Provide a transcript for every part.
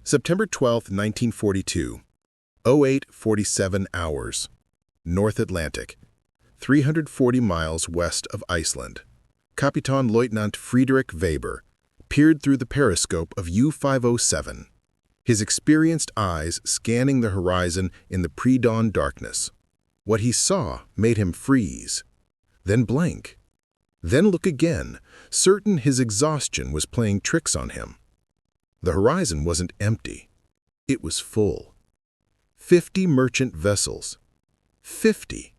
September 12, 1942, 08:47 hours, North Atlantic, 340 miles west of Iceland. Kapitänleutnant Friedrich Weber peered through the periscope of U-507, his experienced eyes scanning the horizon in the pre-dawn darkness. What he saw made him freeze, then blank, then look again, certain his exhaustion was playing tricks on him. The horizon wasn't empty. It was full. 50 merchant vessels. 50.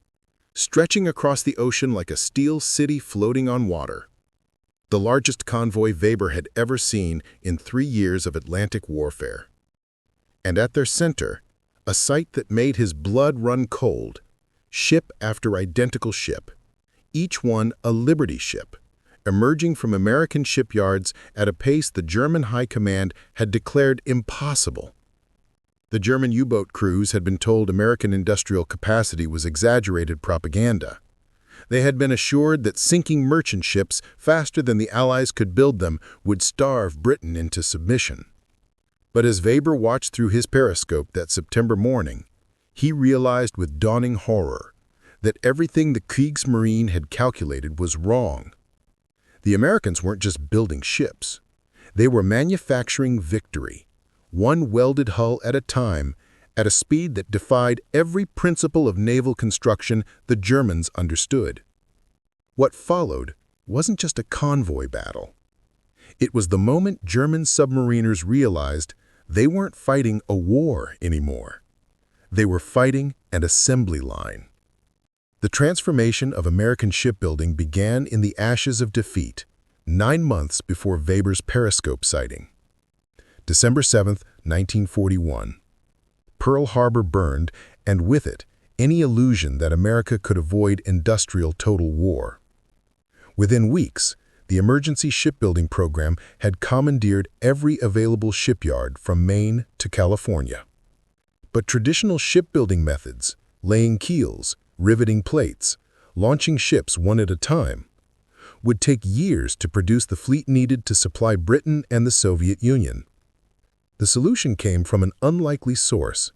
Stretching across the ocean like a steel city floating on water. The largest convoy Weber had ever seen in 3 years of Atlantic warfare. And at their center, a sight that made his blood run cold, ship after identical ship, each one a Liberty ship, emerging from American shipyards at a pace the German High Command had declared impossible. The German U-boat crews had been told American industrial capacity was exaggerated propaganda. They had been assured that sinking merchant ships faster than the Allies could build them would starve Britain into submission. But as Weber watched through his periscope that September morning, he realized with dawning horror that everything the Kriegsmarine had calculated was wrong. The Americans weren't just building ships. They were manufacturing victory, one welded hull at a time, at a speed that defied every principle of naval construction the Germans understood. What followed wasn't just a convoy battle. It was the moment German submariners realized they weren't fighting a war anymore. They were fighting an assembly line. The transformation of American shipbuilding began in the ashes of defeat, 9 months before Weber's periscope sighting. December 7, 1941. Pearl Harbor burned, and with it, any illusion that America could avoid industrial total war. Within weeks, the emergency shipbuilding program had commandeered every available shipyard from Maine to California. But traditional shipbuilding methods, laying keels, riveting plates, launching ships one at a time, would take years to produce the fleet needed to supply Britain and the Soviet Union. The solution came from an unlikely source,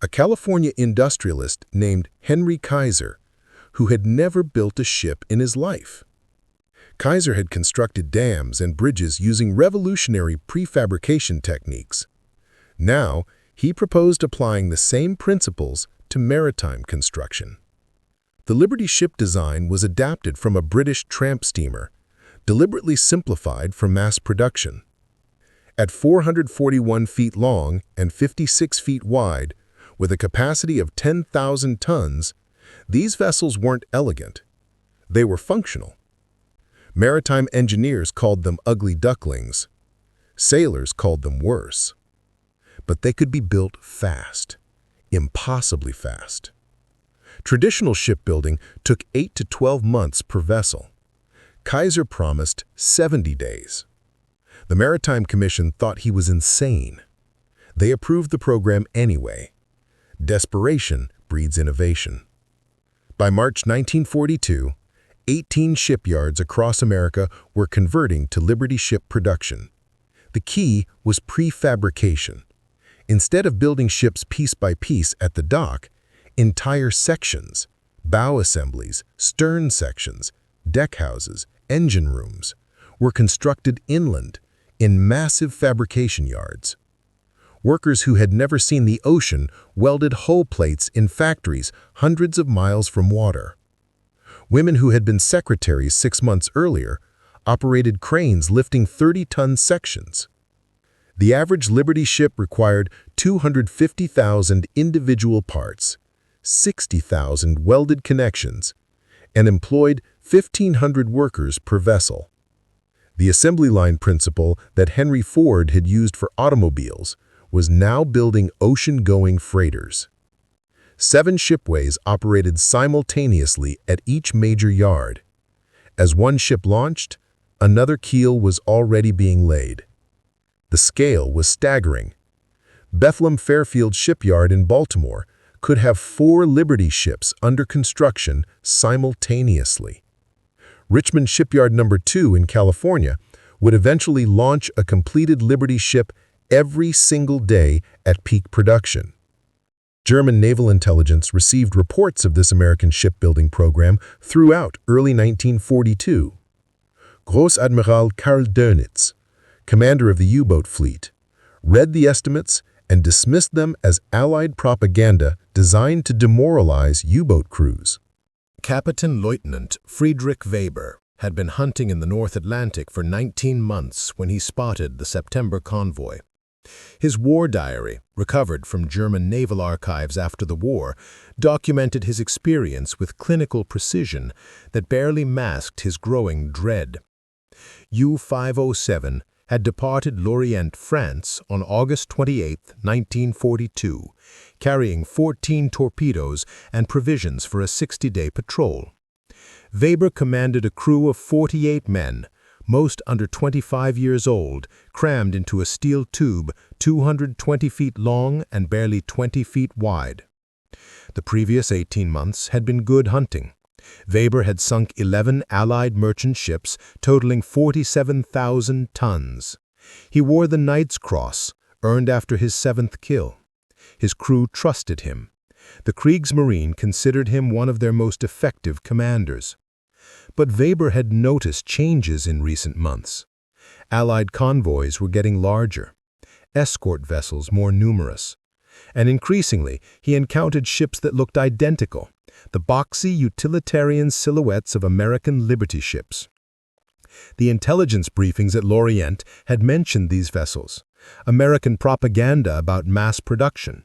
a California industrialist named Henry Kaiser, who had never built a ship in his life. Kaiser had constructed dams and bridges using revolutionary prefabrication techniques. Now, he proposed applying the same principles to maritime construction. The Liberty ship design was adapted from a British tramp steamer, deliberately simplified for mass production. At 441 feet long and 56 feet wide, with a capacity of 10,000 tons, these vessels weren't elegant. They were functional. Maritime engineers called them ugly ducklings. Sailors called them worse. But they could be built fast, impossibly fast. Traditional shipbuilding took 8 to 12 months per vessel. Kaiser promised 70 days. The Maritime Commission thought he was insane. They approved the program anyway. Desperation breeds innovation. By March 1942, 18 shipyards across America were converting to Liberty ship production. The key was prefabrication. Instead of building ships piece by piece at the dock, entire sections, bow assemblies, stern sections, deck houses, engine rooms, were constructed inland in massive fabrication yards. Workers who had never seen the ocean welded hull plates in factories hundreds of miles from water. Women who had been secretaries 6 months earlier operated cranes lifting 30-ton sections. The average Liberty ship required 250,000 individual parts, 60,000 welded connections, and employed 1,500 workers per vessel. The assembly line principle that Henry Ford had used for automobiles was now building ocean-going freighters. 7 shipways operated simultaneously at each major yard. As one ship launched, another keel was already being laid. The scale was staggering. Bethlehem Fairfield Shipyard in Baltimore could have 4 Liberty ships under construction simultaneously. Richmond Shipyard No. 2 in California would eventually launch a completed Liberty ship every single day at peak production. German naval intelligence received reports of this American shipbuilding program throughout early 1942. Großadmiral Karl Dönitz, commander of the U-boat fleet, read the estimates and dismissed them as Allied propaganda designed to demoralize U-boat crews. Captain Lieutenant Friedrich Weber had been hunting in the North Atlantic for 19 months when he spotted the September convoy. His war diary, recovered from German naval archives after the war, documented his experience with clinical precision that barely masked his growing dread. U-507 had departed Lorient, France on August 28, 1942, carrying 14 torpedoes and provisions for a 60-day patrol. Weber commanded a crew of 48 men, most under 25 years old, crammed into a steel tube 220 feet long and barely 20 feet wide. The previous 18 months had been good hunting. Weber had sunk 11 Allied merchant ships totaling 47,000 tons. He wore the Knight's Cross, earned after his 7th kill. His crew trusted him. The Kriegsmarine considered him one of their most effective commanders. But Weber had noticed changes in recent months. Allied convoys were getting larger, escort vessels more numerous, and increasingly he encountered ships that looked identical, the boxy utilitarian silhouettes of American Liberty ships. The intelligence briefings at Lorient had mentioned these vessels, American propaganda about mass production.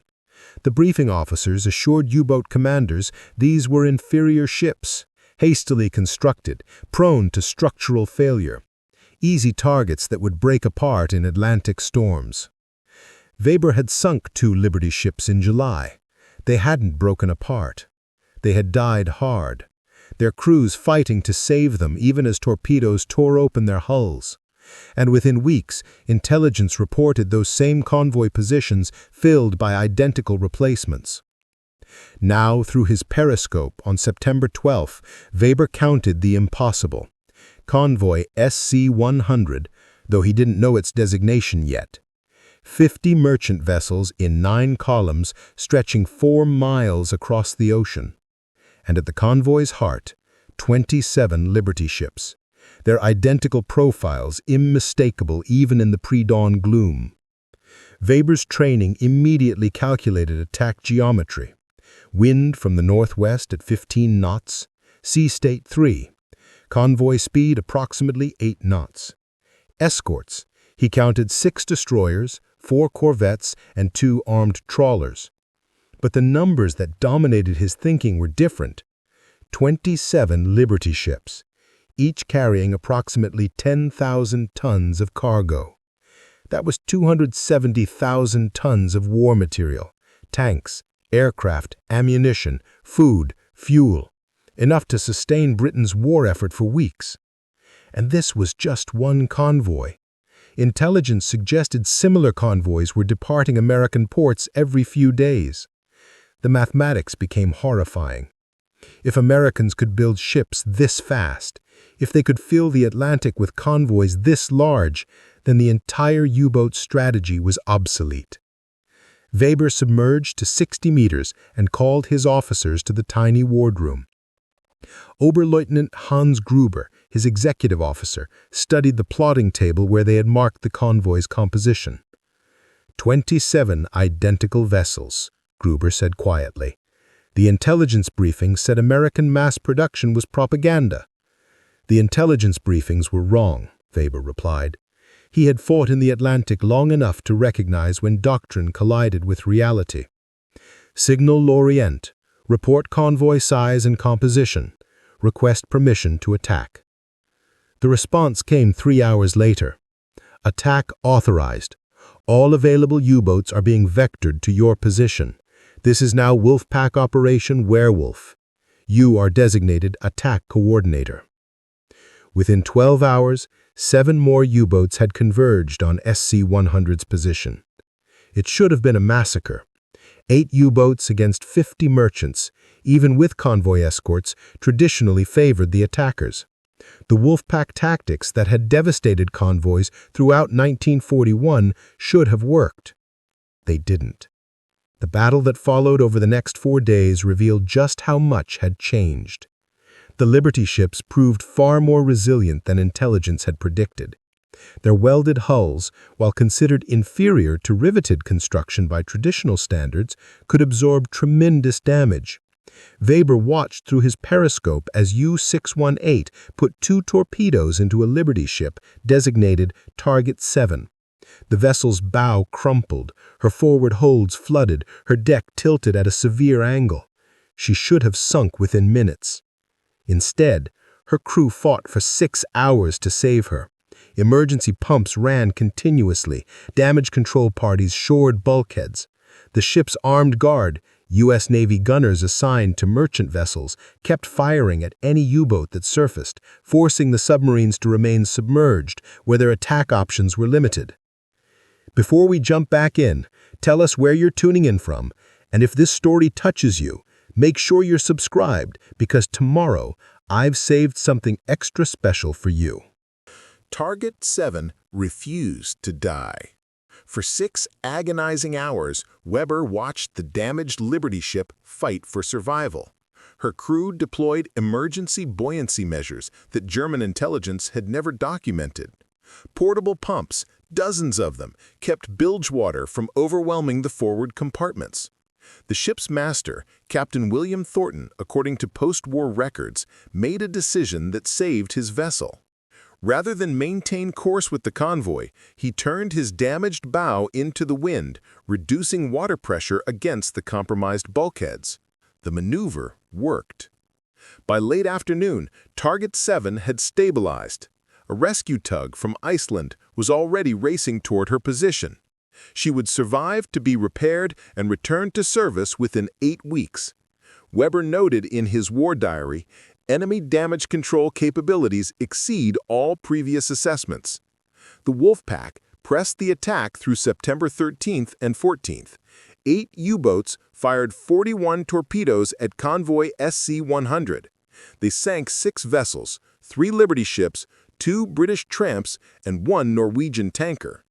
The briefing officers assured U-boat commanders these were inferior ships, hastily constructed, prone to structural failure, easy targets that would break apart in Atlantic storms. Weber had sunk 2 Liberty ships in July. They hadn't broken apart. They had died hard, their crews fighting to save them even as torpedoes tore open their hulls. And within weeks, intelligence reported those same convoy positions filled by identical replacements. Now, through his periscope on September 12, Weber counted the impossible. Convoy SC-100, though he didn't know its designation yet. 50 merchant vessels in 9 columns stretching 4 miles across the ocean. And at the convoy's heart, 27 Liberty ships, their identical profiles unmistakable even in the pre-dawn gloom. Weber's training immediately calculated attack geometry. Wind from the northwest at 15 knots, sea state 3, convoy speed approximately 8 knots. Escorts, he counted 6 destroyers, 4 corvettes, and 2 armed trawlers. But the numbers that dominated his thinking were different. 27 Liberty ships, each carrying approximately 10,000 tons of cargo. That was 270,000 tons of war material, tanks, aircraft, ammunition, food, fuel, enough to sustain Britain's war effort for weeks. And this was just one convoy. Intelligence suggested similar convoys were departing American ports every few days. The mathematics became horrifying. If Americans could build ships this fast, if they could fill the Atlantic with convoys this large, then the entire U-boat strategy was obsolete. Weber submerged to 60 meters and called his officers to the tiny wardroom. Oberleutnant Hans Gruber, his executive officer, studied the plotting table where they had marked the convoy's composition. 27 identical vessels, Gruber said quietly. The intelligence briefing said American mass production was propaganda. The intelligence briefings were wrong, Weber replied. He had fought in the Atlantic long enough to recognize when doctrine collided with reality. Signal Lorient. Report convoy size and composition. Request permission to attack. The response came 3 hours later. Attack authorized. All available U-boats are being vectored to your position. This is now Wolfpack Operation Werewolf. You are designated Attack Coordinator. Within 12 hours, 7 more U-boats had converged on SC-100's position. It should have been a massacre. 8 U-boats against 50 merchants, even with convoy escorts, traditionally favored the attackers. The Wolfpack tactics that had devastated convoys throughout 1941 should have worked. They didn't. The battle that followed over the next 4 days revealed just how much had changed. The Liberty ships proved far more resilient than intelligence had predicted. Their welded hulls, while considered inferior to riveted construction by traditional standards, could absorb tremendous damage. Weber watched through his periscope as U-618 put 2 torpedoes into a Liberty ship designated Target 7. The vessel's bow crumpled, her forward holds flooded, her deck tilted at a severe angle. She should have sunk within minutes. Instead, her crew fought for 6 hours to save her. Emergency pumps ran continuously, damage control parties shored bulkheads. The ship's armed guard, U.S. Navy gunners assigned to merchant vessels, kept firing at any U-boat that surfaced, forcing the submarines to remain submerged where their attack options were limited. Before we jump back in, tell us where you're tuning in from, and if this story touches you, make sure you're subscribed because tomorrow I've saved something extra special for you. Target 7 refused to die. For 6 agonizing hours, Weber watched the damaged Liberty ship fight for survival. Her crew deployed emergency buoyancy measures that German intelligence had never documented. Portable pumps, dozens of them, kept bilge water from overwhelming the forward compartments. The ship's master, Captain William Thornton, according to post-war records, made a decision that saved his vessel. Rather than maintain course with the convoy, he turned his damaged bow into the wind, reducing water pressure against the compromised bulkheads. The maneuver worked. By late afternoon, Target 7 had stabilized. A rescue tug from Iceland was already racing toward her position. She would survive to be repaired and return to service within 8 weeks. Weber noted in his war diary, enemy damage control capabilities exceed all previous assessments. The Wolfpack pressed the attack through September 13th and 14th. 8 U-boats fired 41 torpedoes at Convoy SC-100. They sank 6 vessels, 3 Liberty ships, 2 British tramps, and 1 Norwegian tanker.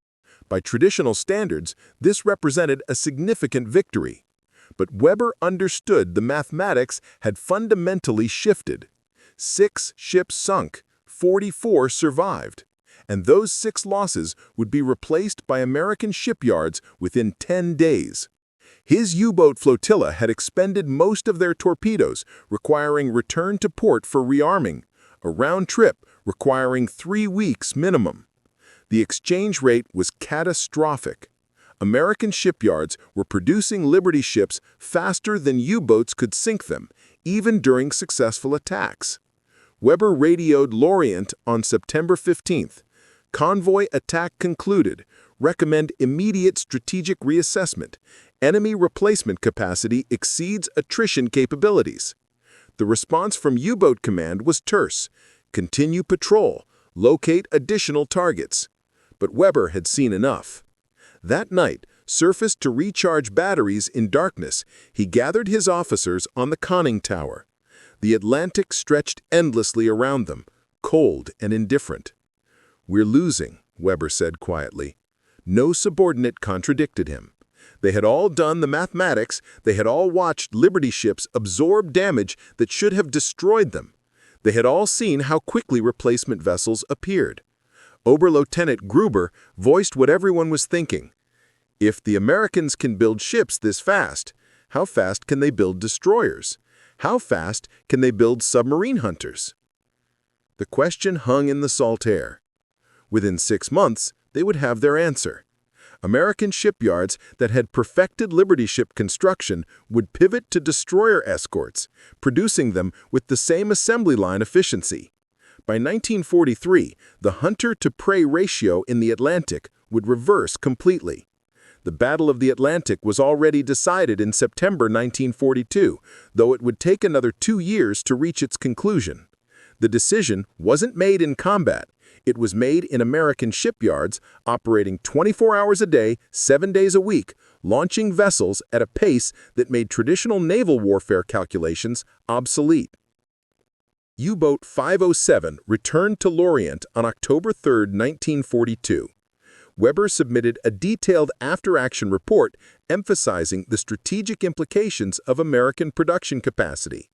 By traditional standards, this represented a significant victory. But Weber understood the mathematics had fundamentally shifted. 6 ships sunk, 44 survived. And those 6 losses would be replaced by American shipyards within 10 days. His U-boat flotilla had expended most of their torpedoes, requiring return to port for rearming, a round trip requiring 3 weeks minimum. The exchange rate was catastrophic. American shipyards were producing Liberty ships faster than U-boats could sink them, even during successful attacks. Weber radioed Lorient on September 15th. Convoy attack concluded. Recommend immediate strategic reassessment. Enemy replacement capacity exceeds attrition capabilities. The response from U-boat command was terse. Continue patrol. Locate additional targets. But Weber had seen enough. That night, surfaced to recharge batteries in darkness, he gathered his officers on the conning tower. The Atlantic stretched endlessly around them, cold and indifferent. "We're losing," Weber said quietly. No subordinate contradicted him. They had all done the mathematics, they had all watched Liberty ships absorb damage that should have destroyed them. They had all seen how quickly replacement vessels appeared. Oberlieutenant Gruber voiced what everyone was thinking. If the Americans can build ships this fast, how fast can they build destroyers? How fast can they build submarine hunters? The question hung in the salt air. Within 6 months, they would have their answer. American shipyards that had perfected Liberty ship construction would pivot to destroyer escorts, producing them with the same assembly line efficiency. By 1943, the hunter-to-prey ratio in the Atlantic would reverse completely. The Battle of the Atlantic was already decided in September 1942, though it would take another 2 years to reach its conclusion. The decision wasn't made in combat. It was made in American shipyards, operating 24 hours a day, 7 days a week, launching vessels at a pace that made traditional naval warfare calculations obsolete. U-boat 507 returned to Lorient on October 3, 1942. Weber submitted a detailed after-action report emphasizing the strategic implications of American production capacity.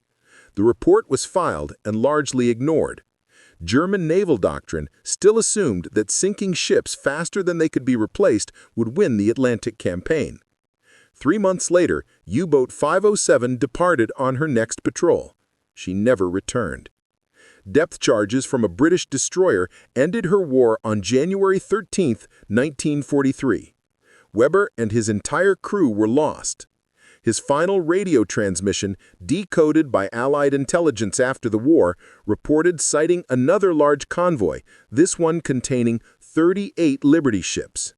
The report was filed and largely ignored. German naval doctrine still assumed that sinking ships faster than they could be replaced would win the Atlantic campaign. 3 months later, U-boat 507 departed on her next patrol. She never returned. Depth charges from a British destroyer ended her war on January 13, 1943. Weber and his entire crew were lost. His final radio transmission, decoded by Allied intelligence after the war, reported sighting another large convoy, this one containing 38 Liberty ships.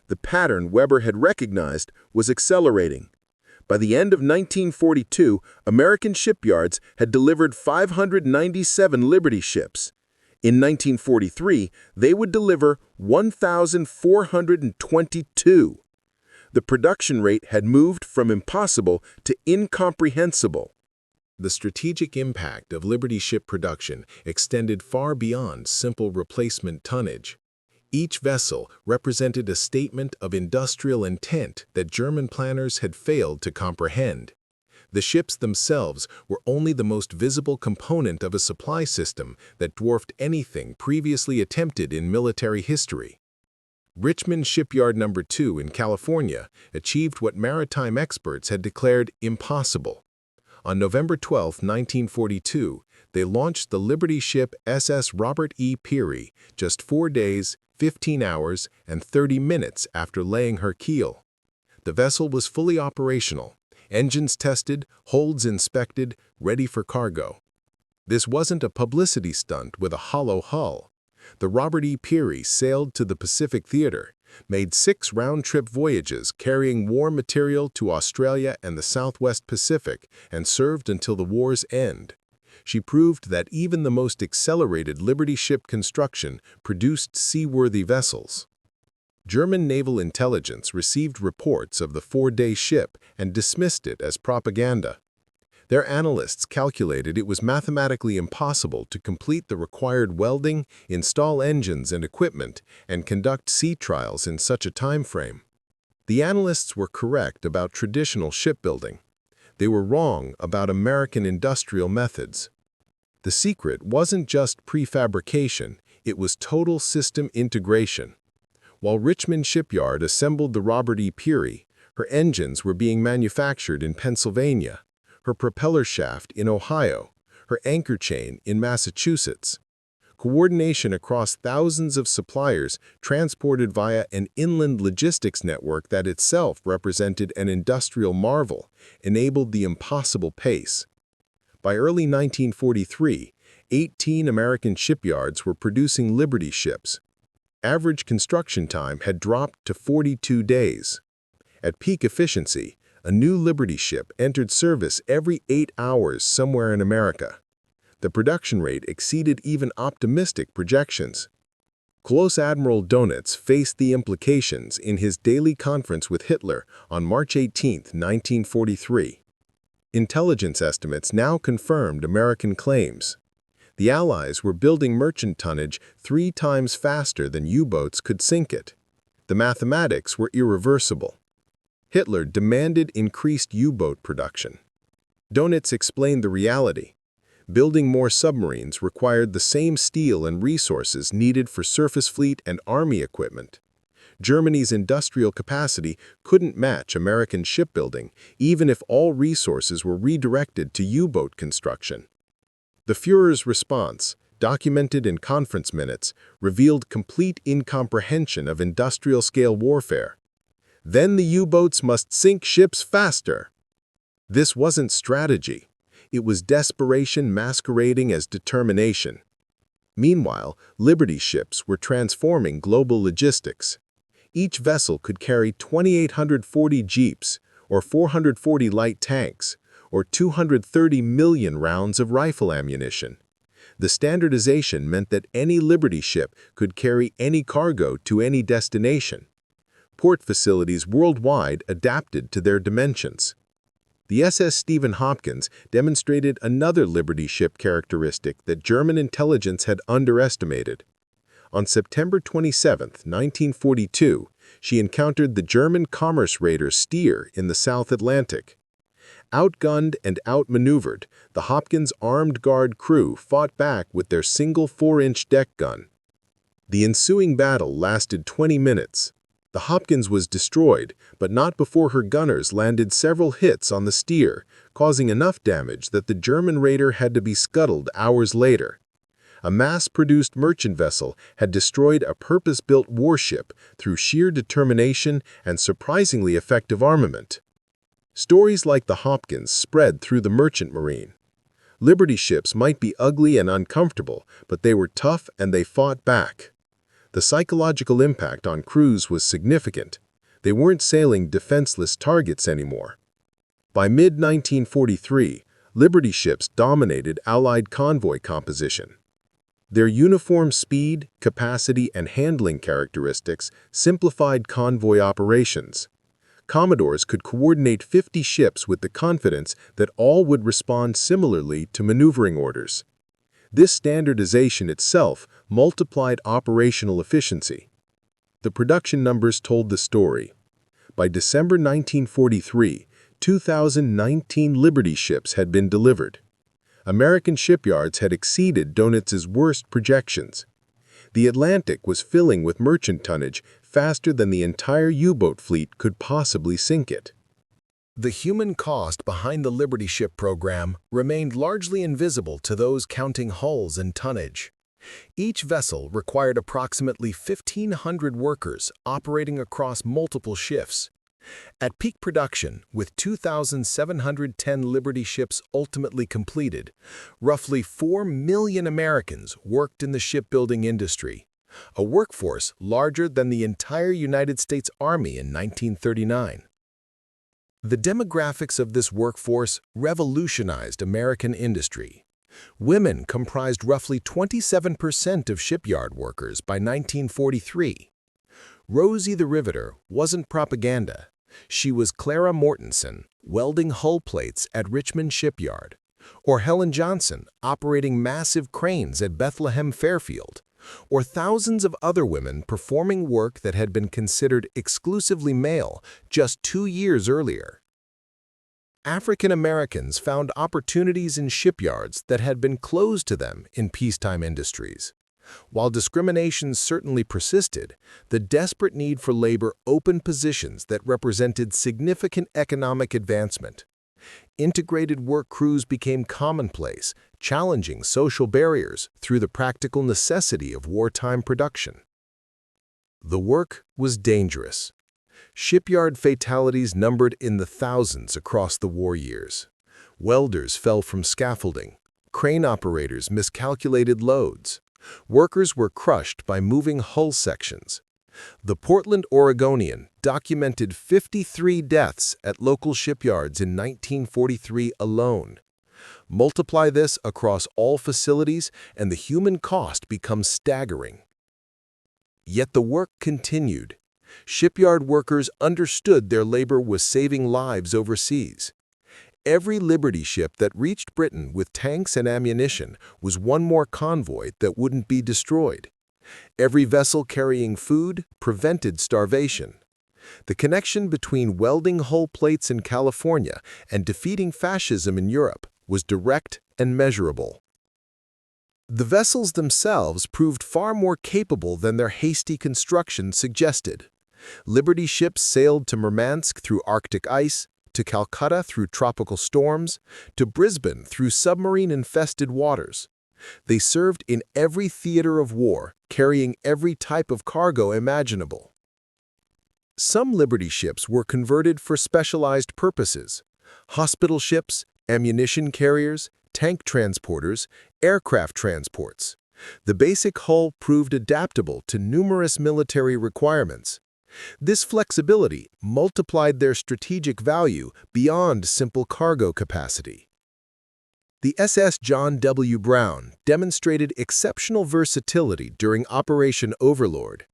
The pattern Weber had recognized was accelerating. By the end of 1942, American shipyards had delivered 597 Liberty ships. In 1943, they would deliver 1,422. The production rate had moved from impossible to incomprehensible. The strategic impact of Liberty ship production extended far beyond simple replacement tonnage. Each vessel represented a statement of industrial intent that German planners had failed to comprehend. The ships themselves were only the most visible component of a supply system that dwarfed anything previously attempted in military history. Richmond Shipyard No. 2 in California achieved what maritime experts had declared impossible. On November 12, 1942, they launched the Liberty ship SS Robert E. Peary just 4 days, 15 hours, and 30 minutes after laying her keel. The vessel was fully operational, engines tested, holds inspected, ready for cargo. This wasn't a publicity stunt with a hollow hull. The Robert E. Peary sailed to the Pacific Theater, made 6 round-trip voyages carrying war material to Australia and the Southwest Pacific, and served until the war's end. She proved that even the most accelerated Liberty ship construction produced seaworthy vessels. German naval intelligence received reports of the 4-day ship and dismissed it as propaganda. Their analysts calculated it was mathematically impossible to complete the required welding, install engines and equipment, and conduct sea trials in such a time frame. The analysts were correct about traditional shipbuilding. They were wrong about American industrial methods. The secret wasn't just prefabrication, it was total system integration. While Richmond Shipyard assembled the Robert E. Peary, her engines were being manufactured in Pennsylvania, her propeller shaft in Ohio, her anchor chain in Massachusetts. Coordination across thousands of suppliers transported via an inland logistics network that itself represented an industrial marvel enabled the impossible pace. By early 1943, 18 American shipyards were producing Liberty ships. Average construction time had dropped to 42 days. At peak efficiency, a new Liberty ship entered service every 8 hours somewhere in America. The production rate exceeded even optimistic projections. Close Admiral Dönitz faced the implications in his daily conference with Hitler on March 18, 1943. Intelligence estimates now confirmed American claims. The Allies were building merchant tonnage 3 times faster than U-boats could sink it. The mathematics were irreversible. Hitler demanded increased U-boat production. Dönitz explained the reality. Building more submarines required the same steel and resources needed for surface fleet and army equipment. Germany's industrial capacity couldn't match American shipbuilding, even if all resources were redirected to U-boat construction. The Führer's response, documented in conference minutes, revealed complete incomprehension of industrial-scale warfare. Then the U-boats must sink ships faster. This wasn't strategy. It was desperation masquerading as determination. Meanwhile, Liberty ships were transforming global logistics. Each vessel could carry 2,840 jeeps, or 440 light tanks, or 230 million rounds of rifle ammunition. The standardization meant that any Liberty ship could carry any cargo to any destination. Port facilities worldwide adapted to their dimensions. The SS Stephen Hopkins demonstrated another Liberty ship characteristic that German intelligence had underestimated. On September 27, 1942, she encountered the German commerce raider Steer in the South Atlantic. Outgunned and outmaneuvered, the Hopkins' armed guard crew fought back with their single 4-inch deck gun. The ensuing battle lasted 20 minutes. The Hopkins was destroyed, but not before her gunners landed several hits on the Steer, causing enough damage that the German raider had to be scuttled hours later. A mass-produced merchant vessel had destroyed a purpose-built warship through sheer determination and surprisingly effective armament. Stories like the Hopkins spread through the merchant marine. Liberty ships might be ugly and uncomfortable, but they were tough and they fought back. The psychological impact on crews was significant. They weren't sailing defenseless targets anymore. By mid-1943, Liberty ships dominated Allied convoy composition. Their uniform speed, capacity, and handling characteristics simplified convoy operations. Commodores could coordinate 50 ships with the confidence that all would respond similarly to maneuvering orders. This standardization itself multiplied operational efficiency. The production numbers told the story. By December 1943, 2,019 Liberty ships had been delivered. American shipyards had exceeded Donitz's worst projections. The Atlantic was filling with merchant tonnage faster than the entire U-boat fleet could possibly sink it. The human cost behind the Liberty ship program remained largely invisible to those counting hulls and tonnage. Each vessel required approximately 1,500 workers operating across multiple shifts. At peak production, with 2,710 Liberty ships ultimately completed, roughly 4 million Americans worked in the shipbuilding industry, a workforce larger than the entire United States Army in 1939. The demographics of this workforce revolutionized American industry. Women comprised roughly 27% of shipyard workers by 1943. Rosie the Riveter wasn't propaganda. She was Clara Mortensen, welding hull plates at Richmond Shipyard, or Helen Johnson, operating massive cranes at Bethlehem Fairfield, or thousands of other women performing work that had been considered exclusively male just 2 years earlier. African Americans found opportunities in shipyards that had been closed to them in peacetime industries. While discrimination certainly persisted, the desperate need for labor opened positions that represented significant economic advancement. Integrated work crews became commonplace, challenging social barriers through the practical necessity of wartime production. The work was dangerous. Shipyard fatalities numbered in the thousands across the war years. Welders fell from scaffolding. Crane operators miscalculated loads. Workers were crushed by moving hull sections. The Portland Oregonian documented 53 deaths at local shipyards in 1943 alone. Multiply this across all facilities and the human cost becomes staggering. Yet the work continued. Shipyard workers understood their labor was saving lives overseas. Every Liberty ship that reached Britain with tanks and ammunition was one more convoy that wouldn't be destroyed. Every vessel carrying food prevented starvation. The connection between welding hull plates in California and defeating fascism in Europe was direct and measurable. The vessels themselves proved far more capable than their hasty construction suggested. Liberty ships sailed to Murmansk through Arctic ice, to Calcutta through tropical storms, to Brisbane through submarine-infested waters. They served in every theater of war, carrying every type of cargo imaginable. Some Liberty ships were converted for specialized purposes: hospital ships, ammunition carriers, tank transporters, aircraft transports. The basic hull proved adaptable to numerous military requirements. This flexibility multiplied their strategic value beyond simple cargo capacity. The SS John W. Brown demonstrated exceptional versatility during Operation Overlord.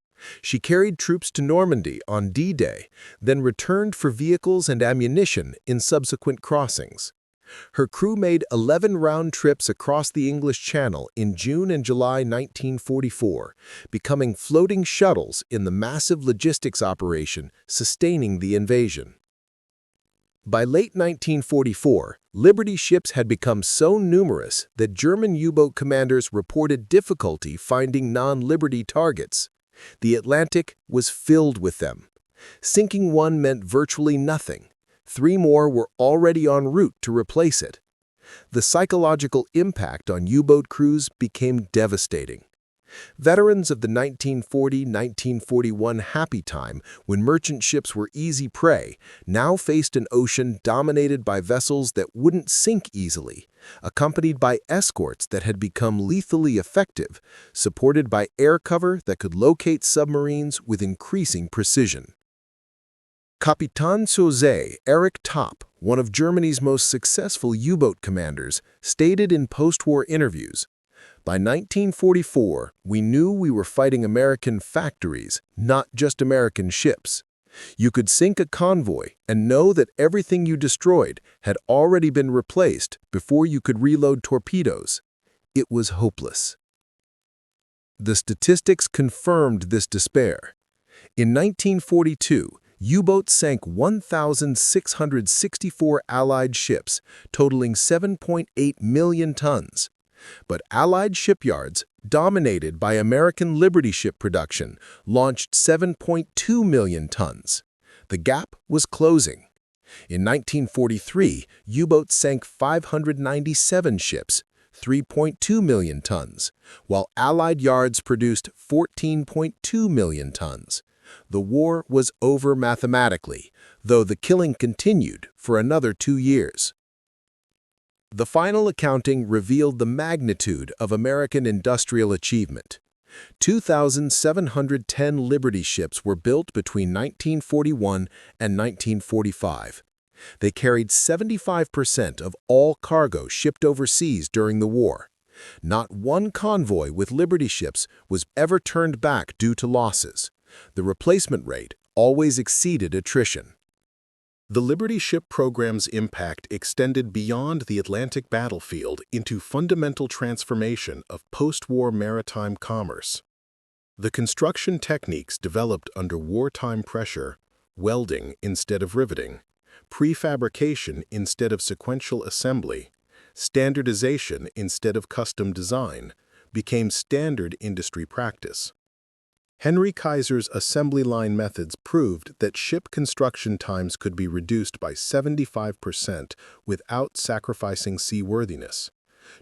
She carried troops to Normandy on D-Day, then returned for vehicles and ammunition in subsequent crossings. Her crew made 11 round trips across the English Channel in June and July 1944, becoming floating shuttles in the massive logistics operation sustaining the invasion. By late 1944, Liberty ships had become so numerous that German U-boat commanders reported difficulty finding non-Liberty targets. The Atlantic was filled with them. Sinking one meant virtually nothing. 3 more were already en route to replace it. The psychological impact on U-boat crews became devastating. Veterans of the 1940–1941 happy time, when merchant ships were easy prey, now faced an ocean dominated by vessels that wouldn't sink easily, accompanied by escorts that had become lethally effective, supported by air cover that could locate submarines with increasing precision. Kapitän zur See Erich Topp, one of Germany's most successful U-boat commanders, stated in post-war interviews, "By 1944, we knew we were fighting American factories, not just American ships. You could sink a convoy and know that everything you destroyed had already been replaced before you could reload torpedoes. It was hopeless." The statistics confirmed this despair. In 1942, U-boats sank 1,664 Allied ships, totaling 7.8 million tons. But Allied shipyards, dominated by American Liberty ship production, launched 7.2 million tons. The gap was closing. In 1943, U-boats sank 597 ships, 3.2 million tons, while Allied yards produced 14.2 million tons. The war was over mathematically, though the killing continued for another 2 years. The final accounting revealed the magnitude of American industrial achievement. 2,710 Liberty ships were built between 1941 and 1945. They carried 75% of all cargo shipped overseas during the war. Not one convoy with Liberty ships was ever turned back due to losses. The replacement rate always exceeded attrition. The Liberty ship program's impact extended beyond the Atlantic battlefield into fundamental transformation of post-war maritime commerce. The construction techniques developed under wartime pressure, welding instead of riveting, prefabrication instead of sequential assembly, standardization instead of custom design, became standard industry practice. Henry Kaiser's assembly line methods proved that ship construction times could be reduced by 75% without sacrificing seaworthiness.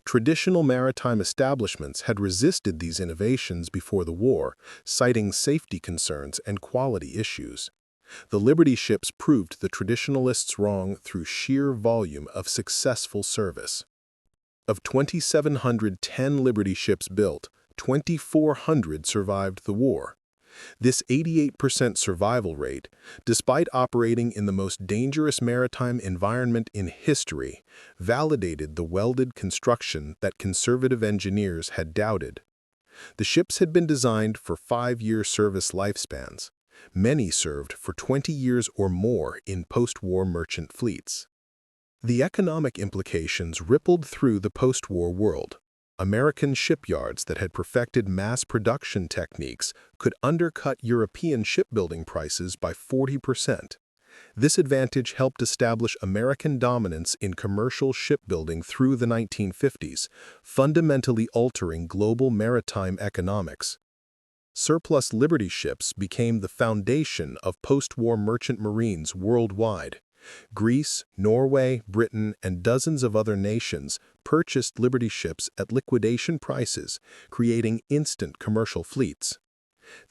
Traditional maritime establishments had resisted these innovations before the war, citing safety concerns and quality issues. The Liberty ships proved the traditionalists wrong through sheer volume of successful service. Of 2,710 Liberty ships built, 2,400 survived the war. This 88% survival rate, despite operating in the most dangerous maritime environment in history, validated the welded construction that conservative engineers had doubted. The ships had been designed for 5-year service lifespans. Many served for 20 years or more in post-war merchant fleets. The economic implications rippled through the post-war world. American shipyards that had perfected mass production techniques could undercut European shipbuilding prices by 40%. This advantage helped establish American dominance in commercial shipbuilding through the 1950s, fundamentally altering global maritime economics. Surplus Liberty ships became the foundation of post-war merchant marines worldwide. Greece, Norway, Britain, and dozens of other nations purchased Liberty ships at liquidation prices, creating instant commercial fleets.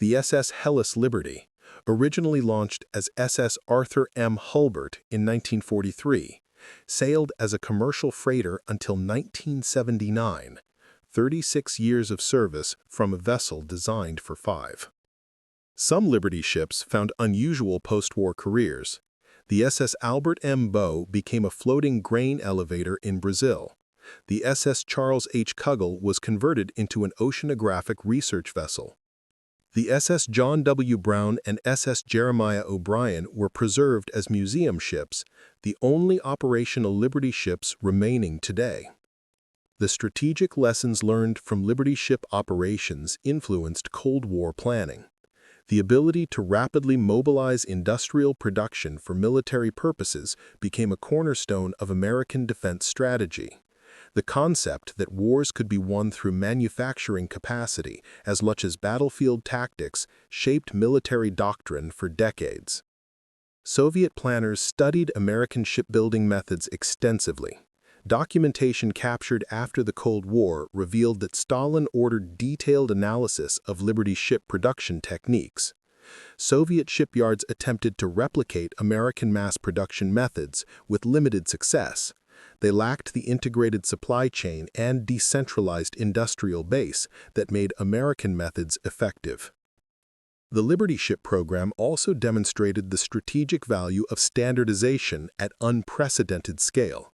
The SS Hellas Liberty, originally launched as SS Arthur M. Hulbert in 1943, sailed as a commercial freighter until 1979, 36 years of service from a vessel designed for 5. Some Liberty ships found unusual post-war careers. The SS Albert M. Bow became a floating grain elevator in Brazil. The SS Charles H. Cuggle was converted into an oceanographic research vessel. The SS John W. Brown and SS Jeremiah O'Brien were preserved as museum ships, the only operational Liberty ships remaining today. The strategic lessons learned from Liberty ship operations influenced Cold War planning. The ability to rapidly mobilize industrial production for military purposes became a cornerstone of American defense strategy. The concept that wars could be won through manufacturing capacity as much as battlefield tactics shaped military doctrine for decades. Soviet planners studied American shipbuilding methods extensively. Documentation captured after the Cold War revealed that Stalin ordered detailed analysis of Liberty ship production techniques. Soviet shipyards attempted to replicate American mass production methods with limited success. They lacked the integrated supply chain and decentralized industrial base that made American methods effective. The Liberty ship program also demonstrated the strategic value of standardization at unprecedented scale.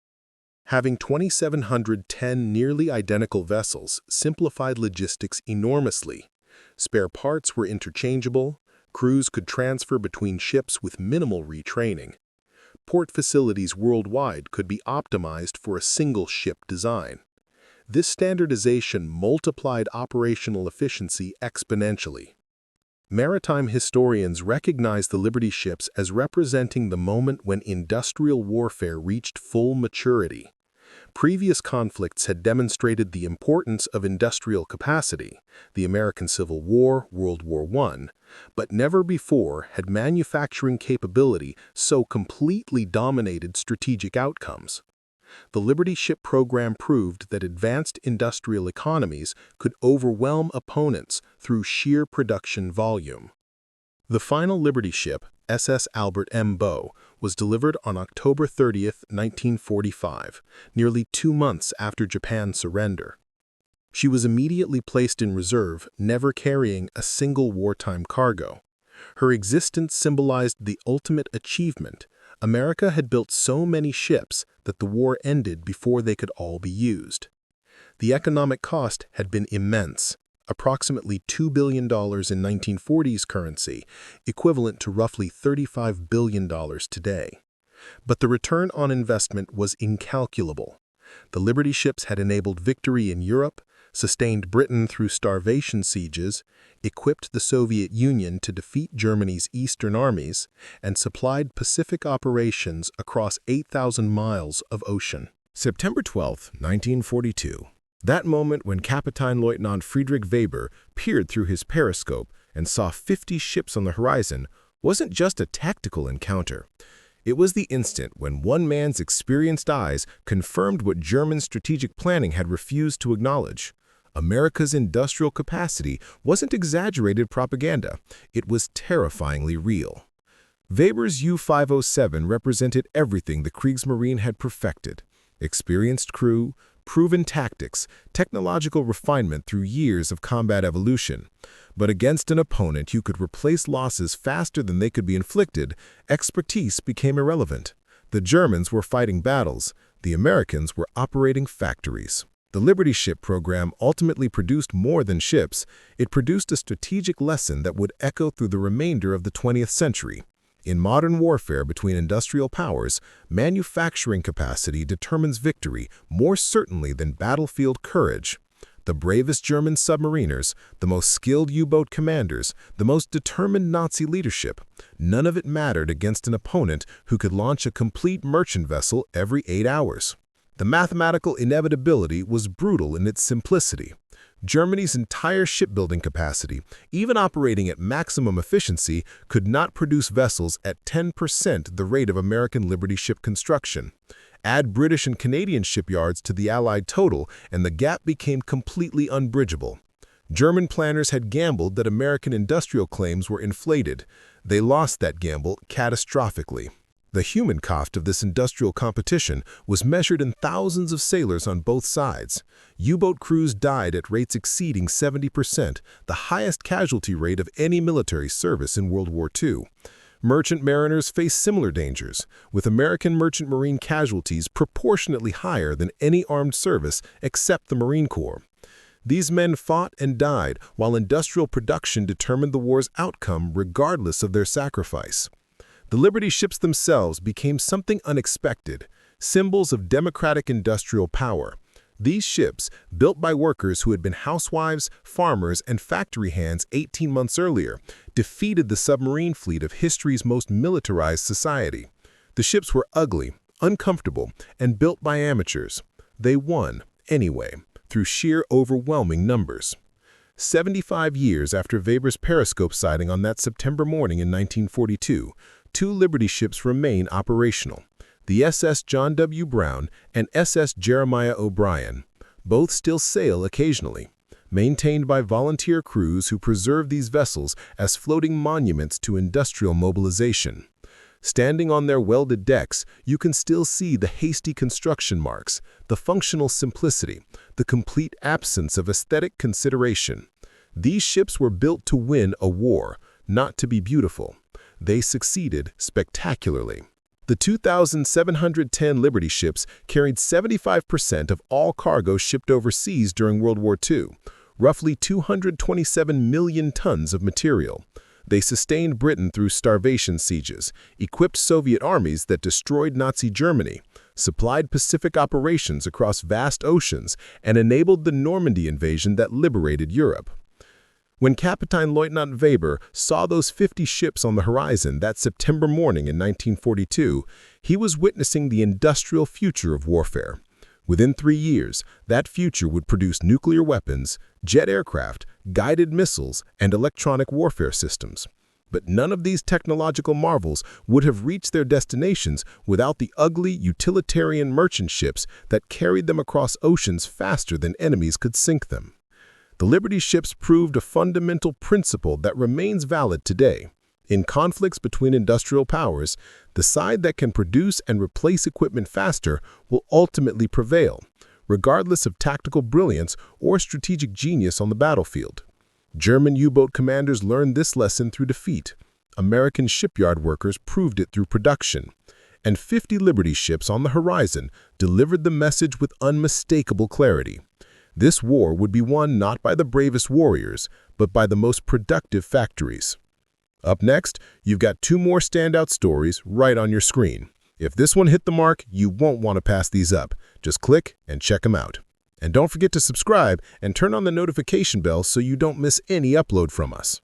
Having 2,710 nearly identical vessels simplified logistics enormously. Spare parts were interchangeable, crews could transfer between ships with minimal retraining. Port facilities worldwide could be optimized for a single ship design. This standardization multiplied operational efficiency exponentially. Maritime historians recognize the Liberty ships as representing the moment when industrial warfare reached full maturity. Previous conflicts had demonstrated the importance of industrial capacity, the American Civil War, World War I, but never before had manufacturing capability so completely dominated strategic outcomes. The Liberty ship program proved that advanced industrial economies could overwhelm opponents through sheer production volume. The final Liberty ship, SS Albert M. Bow, was delivered on October 30, 1945, nearly 2 months after Japan's surrender. She was immediately placed in reserve, never carrying a single wartime cargo. Her existence symbolized the ultimate achievement. America had built so many ships that the war ended before they could all be used. The economic cost had been immense, approximately $2 billion in 1940s currency, equivalent to roughly $35 billion today. But the return on investment was incalculable. The Liberty ships had enabled victory in Europe, sustained Britain through starvation sieges, equipped the Soviet Union to defeat Germany's Eastern armies, and supplied Pacific operations across 8,000 miles of ocean. September 12, 1942. That moment when Kapitänleutnant Friedrich Weber peered through his periscope and saw 50 ships on the horizon wasn't just a tactical encounter. It was the instant when one man's experienced eyes confirmed what German strategic planning had refused to acknowledge. America's industrial capacity wasn't exaggerated propaganda. It was terrifyingly real. Weber's U-507 represented everything the Kriegsmarine had perfected: experienced crew, proven tactics, technological refinement through years of combat evolution. But against an opponent who could replace losses faster than they could be inflicted, expertise became irrelevant. The Germans were fighting battles. The Americans were operating factories. The Liberty ship program ultimately produced more than ships. It produced a strategic lesson that would echo through the remainder of the 20th century. In modern warfare between industrial powers, manufacturing capacity determines victory more certainly than battlefield courage. The bravest German submariners, the most skilled U-boat commanders, the most determined Nazi leadership, none of it mattered against an opponent who could launch a complete merchant vessel every 8 hours. The mathematical inevitability was brutal in its simplicity. Germany's entire shipbuilding capacity, even operating at maximum efficiency, could not produce vessels at 10% the rate of American Liberty ship construction. Add British and Canadian shipyards to the Allied total, and the gap became completely unbridgeable. German planners had gambled that American industrial claims were inflated. They lost that gamble catastrophically. The human cost of this industrial competition was measured in thousands of sailors on both sides. U-boat crews died at rates exceeding 70%, the highest casualty rate of any military service in World War II. Merchant mariners faced similar dangers, with American merchant marine casualties proportionately higher than any armed service except the Marine Corps. These men fought and died while industrial production determined the war's outcome regardless of their sacrifice. The Liberty ships themselves became something unexpected, symbols of democratic industrial power. These ships, built by workers who had been housewives, farmers, and factory hands 18 months earlier, defeated the submarine fleet of history's most militarized society. The ships were ugly, uncomfortable, and built by amateurs. They won, anyway, through sheer overwhelming numbers. 75 years after Weber's periscope sighting on that September morning in 1942, two Liberty ships remain operational. The SS John W. Brown and SS Jeremiah O'Brien. Both still sail occasionally, maintained by volunteer crews who preserve these vessels as floating monuments to industrial mobilization. Standing on their welded decks, you can still see the hasty construction marks, the functional simplicity, the complete absence of aesthetic consideration. These ships were built to win a war, not to be beautiful. They succeeded spectacularly. The 2,710 Liberty ships carried 75% of all cargo shipped overseas during World War II, roughly 227 million tons of material. They sustained Britain through starvation sieges, equipped Soviet armies that destroyed Nazi Germany, supplied Pacific operations across vast oceans, and enabled the Normandy invasion that liberated Europe. When Captain Lieutenant Weber saw those 50 ships on the horizon that September morning in 1942, he was witnessing the industrial future of warfare. Within 3 years, that future would produce nuclear weapons, jet aircraft, guided missiles, and electronic warfare systems. But none of these technological marvels would have reached their destinations without the ugly, utilitarian merchant ships that carried them across oceans faster than enemies could sink them. The Liberty ships proved a fundamental principle that remains valid today. In conflicts between industrial powers, the side that can produce and replace equipment faster will ultimately prevail, regardless of tactical brilliance or strategic genius on the battlefield. German U-boat commanders learned this lesson through defeat. American shipyard workers proved it through production. And 50 Liberty ships on the horizon delivered the message with unmistakable clarity. This war would be won not by the bravest warriors, but by the most productive factories. Up next, you've got 2 more standout stories right on your screen. If this one hit the mark, you won't want to pass these up. Just click and check them out. And don't forget to subscribe and turn on the notification bell so you don't miss any upload from us.